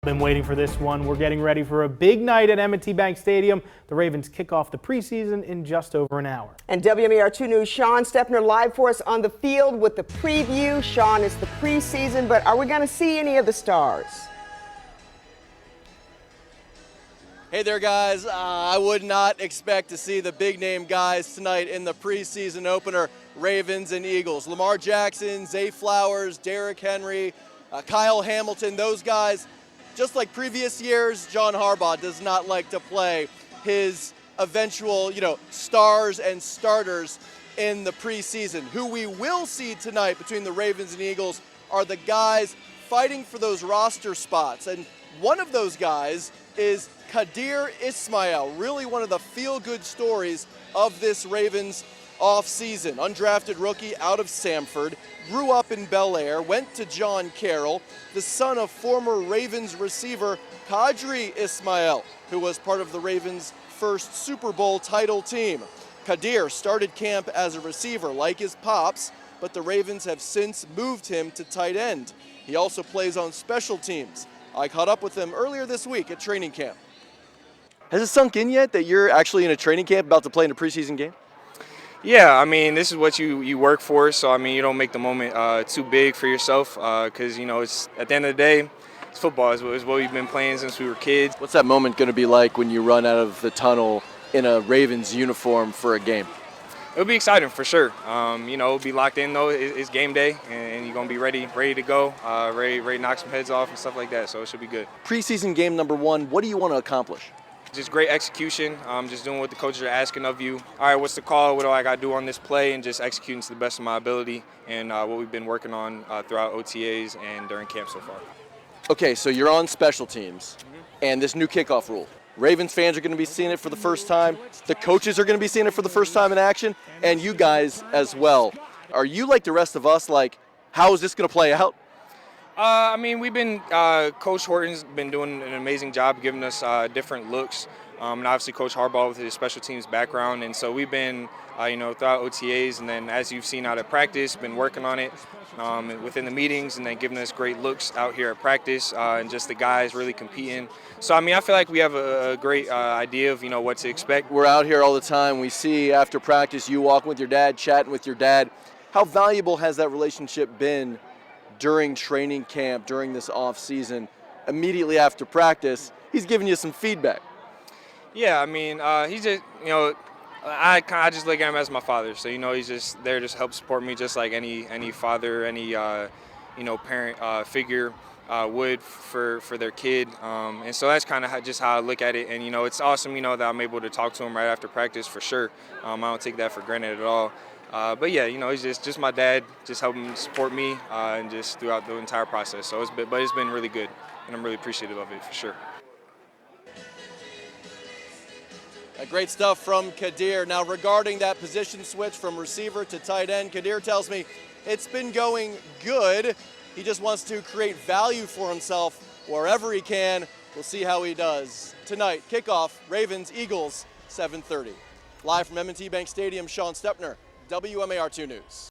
Been waiting for this one. We're getting ready for a big night at M&T Bank Stadium. The Ravens kick off the preseason in just over an hour. And WMAR2 News' Sean Stepner live for us on the field with the preview. Sean, it's the preseason, but are we going to see any of the stars? Hey there, guys. I would not expect to see the big-name guys tonight in the preseason opener, Ravens and Eagles. Lamar Jackson, Zay Flowers, Derrick Henry, Kyle Hamilton, those guys. Just like previous years, John Harbaugh does not like to play his eventual, stars and starters in the preseason. Who we will see tonight between the Ravens and Eagles are the guys fighting for those roster spots. And one of those guys is Qadir Ismail, really one of the feel-good stories of this Ravens off-season. Undrafted rookie out of Samford, grew up in Bel Air, went to John Carroll, the son of former Ravens receiver Qadir Ismail, who was part of the Ravens' first Super Bowl title team. Qadir started camp as a receiver like his pops, but the Ravens have since moved him to tight end. He also plays on special teams. I caught up with him earlier this week at training camp. Has it sunk in yet that you're actually in a training camp about to play in a preseason game? Yeah, I mean, this is what you work for, so I mean, you don't make the moment too big for yourself because, it's at the end of the day, it's football. It's what we've been playing since we were kids. What's that moment going to be like when you run out of the tunnel in a Ravens uniform for a game? It'll be exciting for sure. It'll be locked in though. It's game day, and you're gonna be ready to go, ready to knock some heads off and stuff like that. So it should be good. Preseason game number one. What do you want to accomplish? Just great execution, just doing what the coaches are asking of you. All right, what's the call? What do I got to do on this play? And just executing to the best of my ability and what we've been working on throughout OTAs and during camp so far. Okay, so you're on special teams and this new kickoff rule. Ravens fans are going to be seeing it for the first time. The coaches are going to be seeing it for the first time in action, and you guys as well. Are you like the rest of us, like, how is this going to play out? We've been, Coach Horton's been doing an amazing job giving us different looks. And obviously Coach Harbaugh with his special teams background. And so we've been, throughout OTAs and then as you've seen out at practice, been working on it within the meetings and then giving us great looks out here at practice and just the guys really competing. So, I feel like we have a great idea of, what to expect. We're out here all the time. We see after practice you walking with your dad, chatting with your dad. How valuable has that relationship been during training camp, during this off season? Immediately after practice, he's giving you some feedback. Yeah, he's just, I just look at him as my father. So, he's just there to help support me just like any father, any, parent figure would for their kid. And so that's kind of just how I look at it. And, it's awesome, that I'm able to talk to him right after practice for sure. I don't take that for granted at all. But yeah, he's just my dad, just helping support me and just throughout the entire process. So it's been really good, and I'm really appreciative of it for sure. Great stuff from Qadir. Now regarding that position switch from receiver to tight end, Qadir tells me it's been going good. He just wants to create value for himself wherever he can. We'll see how he does. Tonight, kickoff, Ravens, Eagles, 7:30. Live from M&T Bank Stadium, Sean Stepner, WMAR2 News.